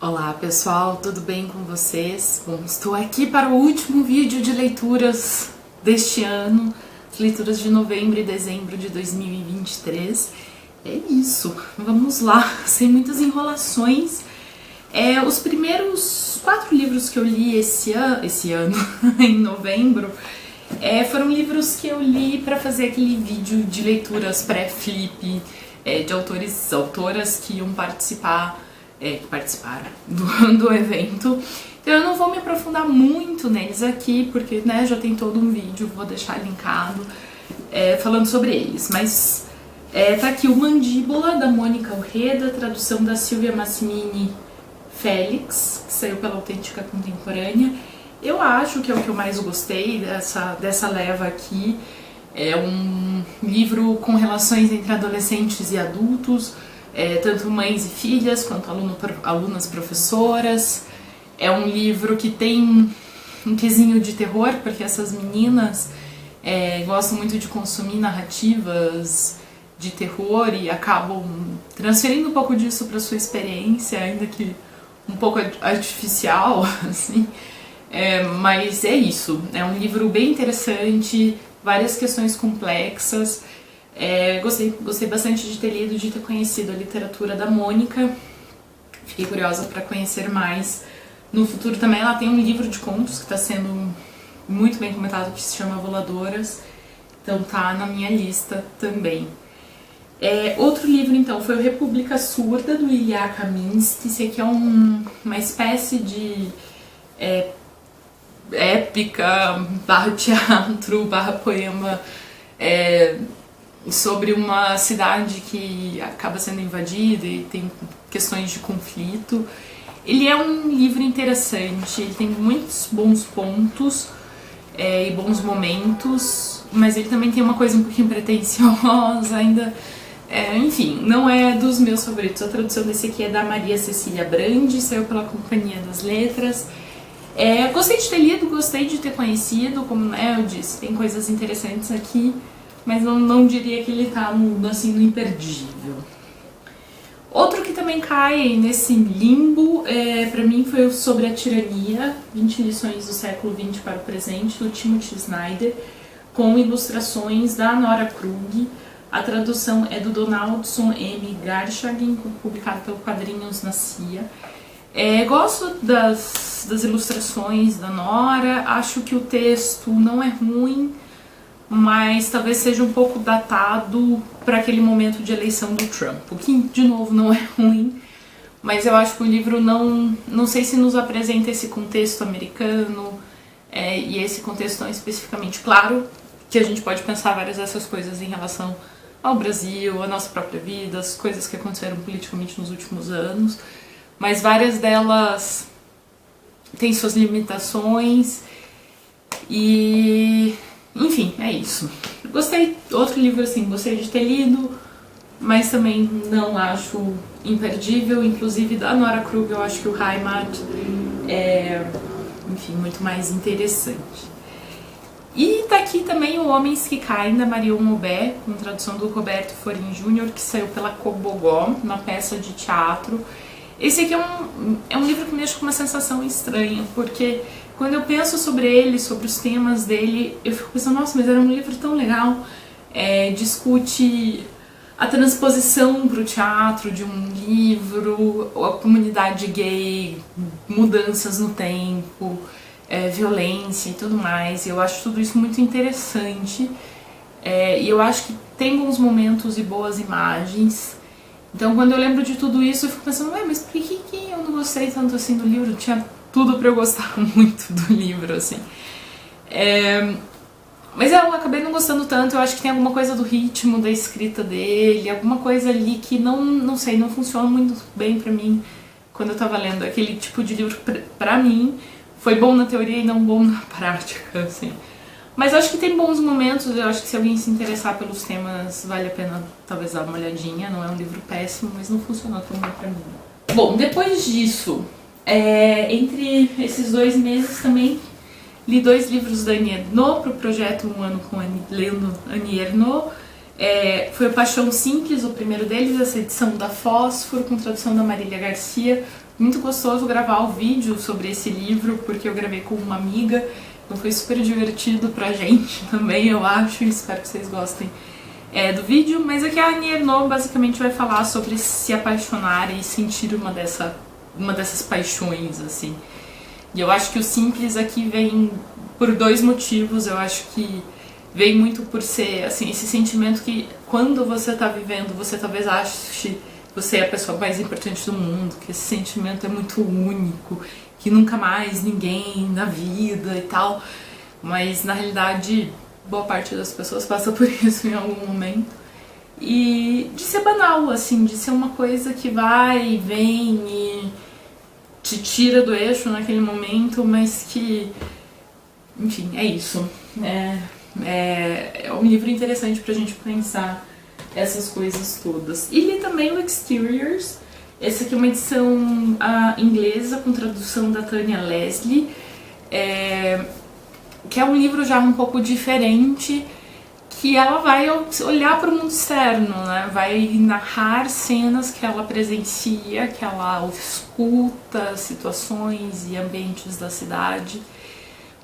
Olá pessoal, tudo bem com vocês? Bom, estou aqui para o último vídeo de leituras deste ano, as leituras de novembro e dezembro de 2023. É isso, vamos lá, sem muitas enrolações. Os primeiros 4 livros que eu li esse ano, em novembro, foram livros que eu li para fazer aquele vídeo de leituras pré-flip, de autoras que iam participar, que participaram do evento. Então eu não vou me aprofundar muito neles aqui, porque já tem todo um vídeo, vou deixar linkado falando sobre eles. Mas tá aqui o Mandíbula, da Mônica Urreda, tradução da Silvia Massimini Félix, que saiu pela Autêntica Contemporânea. Eu acho que é o que eu mais gostei dessa leva aqui. É um livro com relações entre adolescentes e adultos, tanto mães e filhas, quanto alunas professoras. É um livro que tem um quesinho de terror, porque essas meninas gostam muito de consumir narrativas de terror e acabam transferindo um pouco disso para sua experiência, ainda que um pouco artificial, assim. Mas é isso, é um livro bem interessante, várias questões complexas. Gostei bastante de ter lido, de ter conhecido a literatura da Mônica. Fiquei curiosa para conhecer mais. No futuro também ela tem um livro de contos que está sendo muito bem comentado, que se chama Voladoras, então tá na minha lista também. Outro livro então foi o República Surda, do Ilya Kaminsky. Esse aqui é uma espécie de épica barra teatro barra poema sobre uma cidade que acaba sendo invadida e tem questões de conflito. Ele é um livro interessante, ele tem muitos bons pontos e bons momentos, mas ele também tem uma coisa um pouquinho pretensiosa ainda. Enfim, não é dos meus favoritos. A tradução desse aqui é da Maria Cecília Brandi, saiu pela Companhia das Letras. Gostei de ter lido, gostei de ter conhecido, como eu disse, tem coisas interessantes aqui, mas não diria que ele tá no imperdível. Outro que também cai nesse limbo, pra mim, foi sobre a tirania, 20 lições do século XX para o presente, do Timothy Snyder, com ilustrações da Nora Krug. A tradução é do Donaldson M. Garchagin, publicado pelo Quadrinhos na CIA. Gosto das ilustrações da Nora, acho que o texto não é ruim, mas talvez seja um pouco datado para aquele momento de eleição do Trump, o que, de novo, não é ruim, mas eu acho que o livro não sei se nos apresenta esse contexto americano e esse contexto tão especificamente. Claro que a gente pode pensar várias dessas coisas em relação ao Brasil, à nossa própria vida, as coisas que aconteceram politicamente nos últimos anos, mas várias delas têm suas limitações e, enfim, é isso. Gostei, outro livro assim, gostei de ter lido, mas também não acho imperdível. Inclusive da Nora Krug eu acho que o Heimat enfim, muito mais interessante. E tá aqui também o Homens que Caem, da Marion Maubert, com tradução do Roberto Forin Jr., que saiu pela Cobogó, uma peça de teatro. Esse aqui é um livro que me deixa com uma sensação estranha, porque quando eu penso sobre ele, sobre os temas dele, eu fico pensando, nossa, mas era um livro tão legal. Discute a transposição para o teatro de um livro, a comunidade gay, mudanças no tempo, violência e tudo mais. Eu acho tudo isso muito interessante, e eu acho que tem bons momentos e boas imagens. Então quando eu lembro de tudo isso eu fico pensando, mas por que eu não gostei tanto assim do livro? Tinha tudo pra eu gostar muito do livro, assim. Mas eu acabei não gostando tanto. Eu acho que tem alguma coisa do ritmo da escrita dele, alguma coisa ali que não sei, não funciona muito bem pra mim quando eu tava lendo. Aquele tipo de livro, pra mim, foi bom na teoria e não bom na prática, assim. Mas eu acho que tem bons momentos, eu acho que se alguém se interessar pelos temas, vale a pena talvez dar uma olhadinha. Não é um livro péssimo, mas não funcionou tão bem pra mim. Bom, depois disso, entre esses 2 meses também li 2 livros da Annie Ernaux, pro projeto Um Ano com lendo Annie Ernaux. Foi o Paixão Simples, o primeiro deles, essa edição da Fósforo, com tradução da Marília Garcia. Muito gostoso gravar o vídeo sobre esse livro, porque eu gravei com uma amiga, então foi super divertido pra gente também, eu acho, e espero que vocês gostem do vídeo. Mas aqui a Annie Ernaux basicamente vai falar sobre se apaixonar e sentir uma dessas paixões, assim. E eu acho que o simples aqui vem por dois motivos. Eu acho que vem muito por ser, assim, esse sentimento que quando você tá vivendo, você talvez ache que você é a pessoa mais importante do mundo, que esse sentimento é muito único, que nunca mais ninguém na vida e tal. Mas na realidade, boa parte das pessoas passa por isso em algum momento. E de ser banal, assim, de ser uma coisa que vai e vem e te tira do eixo naquele momento, mas que, enfim, é isso. É um livro interessante pra gente pensar essas coisas todas. E li também o Exteriors. Essa aqui é uma edição inglesa com tradução da Tânia Leslie, que é um livro já um pouco diferente, que ela vai olhar para o mundo externo, né? Vai narrar cenas que ela presencia, que ela escuta, situações e ambientes da cidade,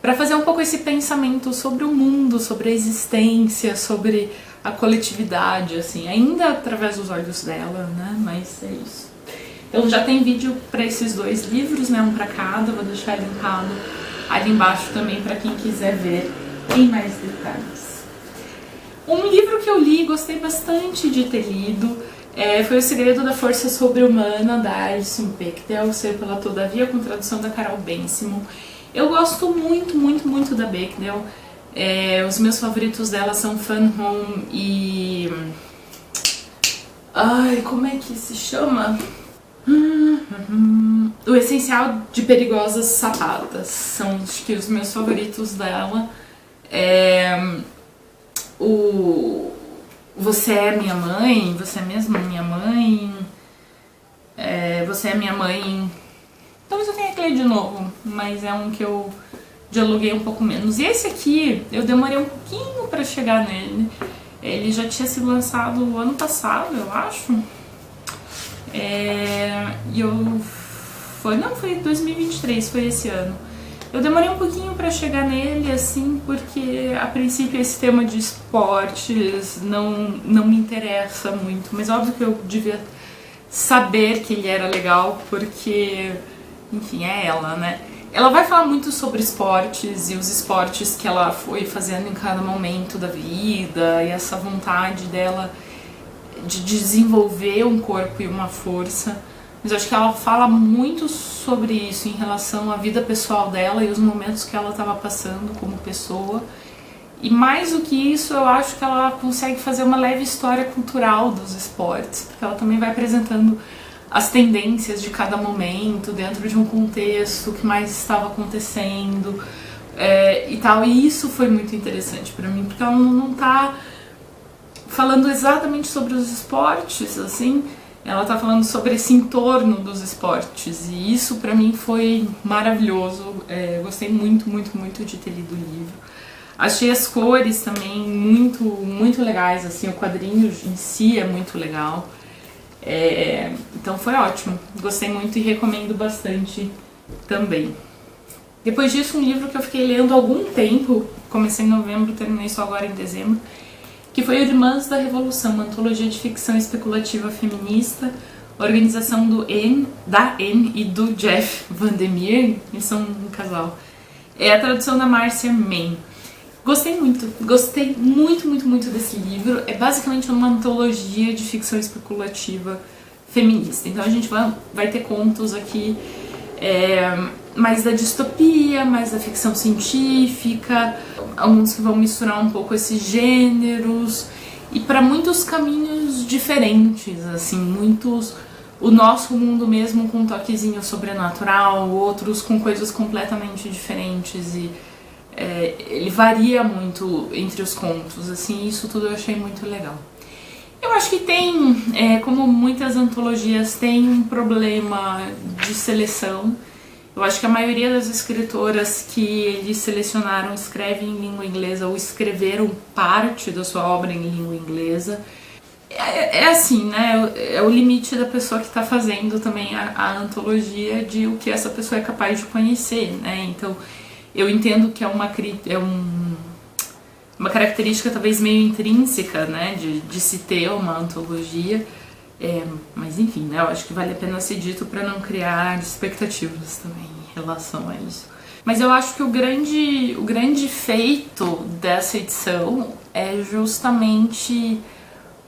para fazer um pouco esse pensamento sobre o mundo, sobre a existência, sobre a coletividade, assim, ainda através dos olhos dela, né? Mas é isso. Então já tem vídeo para esses dois livros, né? Um para cada, vou deixar linkado ali embaixo também para quem quiser ver em mais detalhes. Um livro que eu li e gostei bastante de ter lido foi O Segredo da Força Sobre-Humana, da Alison Bechdel, Ser pela Todavia, com tradução da Carol Ben-Simon. Eu gosto muito, muito, muito da Bechdel. Os meus favoritos dela são Fun Home e... Ai, como é que se chama? O Essencial de Perigosas Sapatas. São, acho que, os meus favoritos dela. Você é minha mãe, você é mesmo minha mãe, você é minha mãe. Talvez eu tenha que ler de novo, mas é um que eu dialoguei um pouco menos. E esse aqui, eu demorei um pouquinho pra chegar nele. Ele já tinha sido lançado ano passado, eu acho. Foi 2023, foi esse ano. Eu demorei um pouquinho pra chegar nele, assim, porque a princípio esse tema de esportes não me interessa muito, mas óbvio que eu devia saber que ele era legal, porque, enfim, é ela, né? Ela vai falar muito sobre esportes e os esportes que ela foi fazendo em cada momento da vida, e essa vontade dela de desenvolver um corpo e uma força. Mas eu acho que ela fala muito sobre isso em relação à vida pessoal dela e os momentos que ela estava passando como pessoa. E mais do que isso, eu acho que ela consegue fazer uma leve história cultural dos esportes, porque ela também vai apresentando as tendências de cada momento dentro de um contexto, o que mais estava acontecendo e tal. E isso foi muito interessante pra mim, porque ela não tá falando exatamente sobre os esportes, assim. Ela tá falando sobre esse entorno dos esportes, e isso pra mim foi maravilhoso. Gostei muito, muito, muito de ter lido o livro. Achei as cores também muito, muito legais, assim, o quadrinho em si é muito legal. Então foi ótimo, gostei muito e recomendo bastante também. Depois disso, um livro que eu fiquei lendo há algum tempo, comecei em novembro, terminei só agora em dezembro, que foi Irmãs da Revolução, uma antologia de ficção especulativa feminista, organização da Anne e do Jeff Vandermeer, eles são um casal. É a tradução da Márcia Mann. Gostei muito, muito, muito desse livro. É basicamente uma antologia de ficção especulativa feminista. Então a gente vai ter contos aqui mais da distopia, mais da ficção científica, alguns que vão misturar um pouco esses gêneros, e para muitos caminhos diferentes, assim, muitos o nosso mundo mesmo com um toquezinho sobrenatural, outros com coisas completamente diferentes, e ele varia muito entre os contos, assim, isso tudo eu achei muito legal. Eu acho que tem, como muitas antologias, tem um problema de seleção. Eu acho que a maioria das escritoras que eles selecionaram escrevem em língua inglesa ou escreveram parte da sua obra em língua inglesa. É assim, né? É o limite da pessoa que está fazendo também a antologia de o que essa pessoa é capaz de conhecer, né? Então, eu entendo que é uma característica talvez meio intrínseca, né? De se ter uma antologia. Mas enfim, né? Eu acho que vale a pena ser dito para não criar expectativas também em relação a isso. Mas eu acho que o grande feito dessa edição é justamente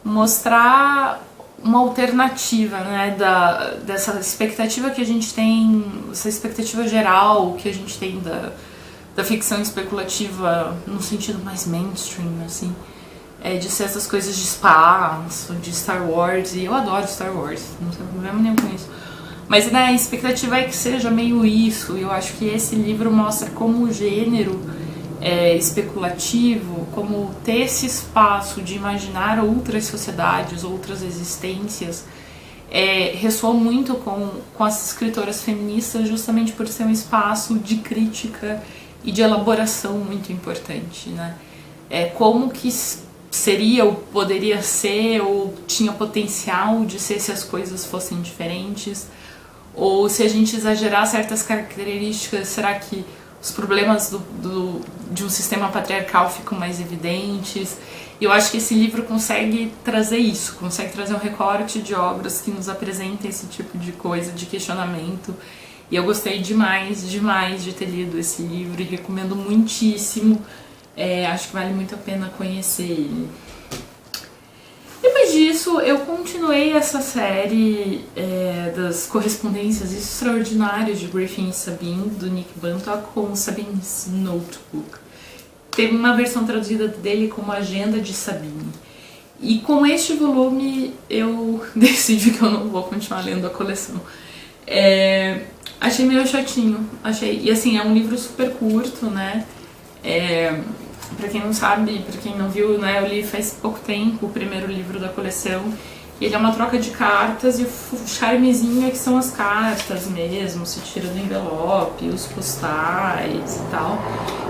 mostrar uma alternativa, né, dessa expectativa que a gente tem, essa expectativa geral que a gente tem da ficção especulativa no sentido mais mainstream, assim, de ser essas coisas de espaço, de Star Wars, e eu adoro Star Wars, não tem problema nenhum com isso. Mas, né, a expectativa é que seja meio isso, e eu acho que esse livro mostra como o gênero especulativo, como ter esse espaço de imaginar outras sociedades, outras existências, ressoa muito com as escritoras feministas, justamente por ser um espaço de crítica e de elaboração muito importante, né? Como que seria ou poderia ser ou tinha potencial de ser se as coisas fossem diferentes, ou se a gente exagerar certas características, será que os problemas de um sistema patriarcal ficam mais evidentes? E eu acho que esse livro consegue trazer isso, consegue trazer um recorte de obras que nos apresentem esse tipo de coisa, de questionamento. E eu gostei demais, demais de ter lido esse livro e recomendo muitíssimo. Acho que vale muito a pena conhecer ele. Depois disso, eu continuei essa série das correspondências extraordinárias de Griffin e Sabine, do Nick Bantock, com Sabine's Notebook. Teve uma versão traduzida dele como Agenda de Sabine. E com este volume, eu decidi que eu não vou continuar lendo a coleção. Achei meio chatinho. E assim, é um livro super curto, né? Pra quem não sabe, pra quem não viu, né, eu li faz pouco tempo o primeiro livro da coleção. E ele é uma troca de cartas e o charmezinho é que são as cartas mesmo, se tira do envelope, os postais e tal.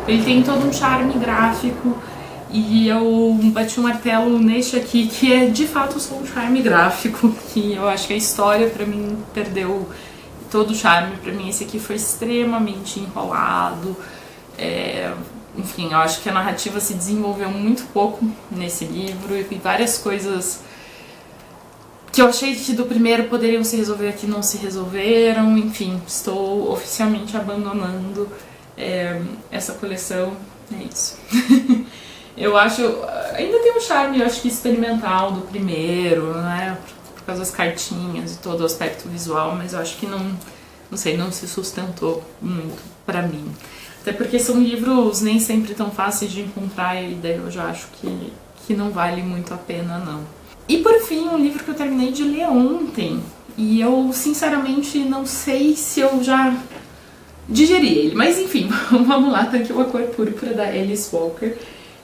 Ele tem todo um charme gráfico e eu bati um martelo neste aqui, que é de fato só um charme gráfico, que eu acho que a história pra mim perdeu todo o charme. Pra mim esse aqui foi extremamente enrolado. Enfim, eu acho que a narrativa se desenvolveu muito pouco nesse livro e várias coisas que eu achei que do primeiro poderiam se resolver aqui não se resolveram. Enfim, estou oficialmente abandonando essa coleção. É isso. Eu acho, ainda tem um charme, eu acho que experimental do primeiro, né, por causa das cartinhas e todo o aspecto visual, mas eu acho que não sei, não se sustentou muito pra mim. Até porque são livros nem sempre tão fáceis de encontrar e daí eu já acho que não vale muito a pena, não. E por fim, um livro que eu terminei de ler ontem, e eu sinceramente não sei se eu já digeri ele, mas enfim, vamos lá, tá aqui o A Cor Púrpura da Alice Walker.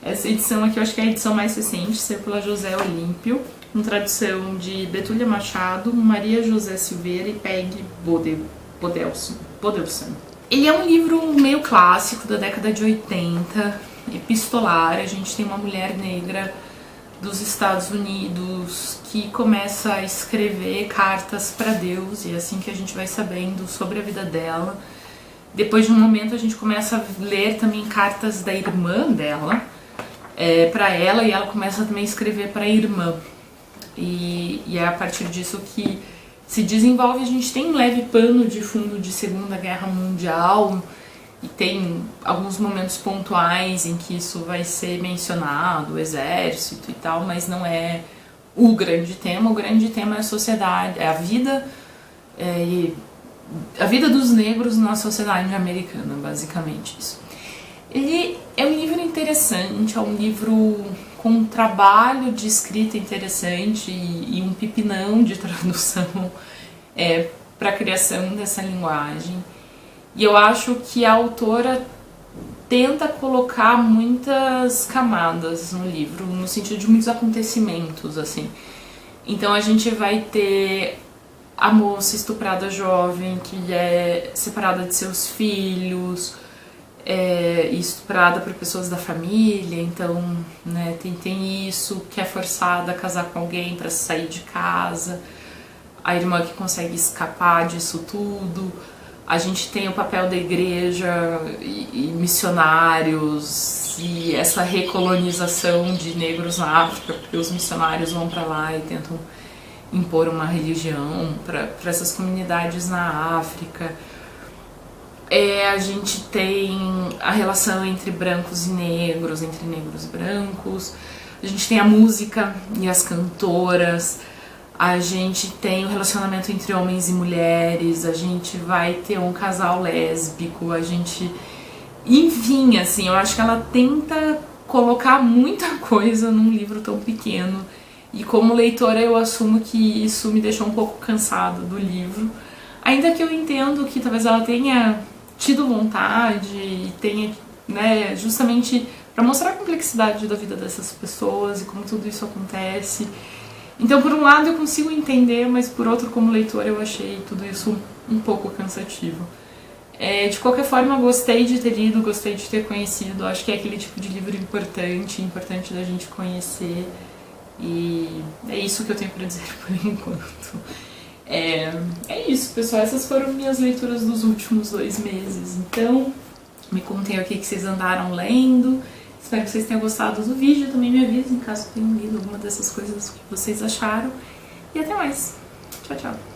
Essa edição aqui eu acho que é a edição mais recente, saiu pela José Olímpio, com tradução de Betúlia Machado, Maria José Silveira e Peg Bodelson. Ele é um livro meio clássico da década de 80, epistolar. A gente tem uma mulher negra dos Estados Unidos que começa a escrever cartas para Deus, e é assim que a gente vai sabendo sobre a vida dela. Depois de um momento a gente começa a ler também cartas da irmã dela para ela, e ela começa também a escrever para a irmã. E é a partir disso que se desenvolve. A gente tem um leve pano de fundo de Segunda Guerra Mundial e tem alguns momentos pontuais em que isso vai ser mencionado, o exército e tal, mas não é o grande tema. O grande tema é a sociedade, é a vida dos negros na sociedade americana, basicamente isso. Ele é um livro interessante, é um livro com um trabalho de escrita interessante e um pipinão de tradução para a criação dessa linguagem. E eu acho que a autora tenta colocar muitas camadas no livro, no sentido de muitos acontecimentos, assim. Então a gente vai ter a moça estuprada jovem que é separada de seus filhos, estuprada por pessoas da família, então, né, tem isso, que é forçada a casar com alguém para sair de casa, a irmã que consegue escapar disso tudo. A gente tem o papel da igreja e missionários e essa recolonização de negros na África, porque os missionários vão para lá e tentam impor uma religião para essas comunidades na África. A gente tem a relação entre brancos e negros, entre negros e brancos. A gente tem a música e as cantoras. A gente tem o relacionamento entre homens e mulheres, a gente vai ter um casal lésbico, a gente... Enfim, assim, eu acho que ela tenta colocar muita coisa num livro tão pequeno. E como leitora eu assumo que isso me deixou um pouco cansado do livro. Ainda que eu entendo que talvez ela tenha tido vontade e tenha, né, justamente para mostrar a complexidade da vida dessas pessoas e como tudo isso acontece. Então, por um lado eu consigo entender, mas por outro, como leitora, eu achei tudo isso um pouco cansativo. De qualquer forma, gostei de ter lido, gostei de ter conhecido, acho que é aquele tipo de livro importante da gente conhecer, e é isso que eu tenho para dizer por enquanto. É isso, pessoal, essas foram minhas leituras dos últimos 2 meses, então me contem o que vocês andaram lendo. Espero que vocês tenham gostado do vídeo, também me avisem caso tenham lido alguma dessas coisas que vocês acharam. E até mais. Tchau, tchau.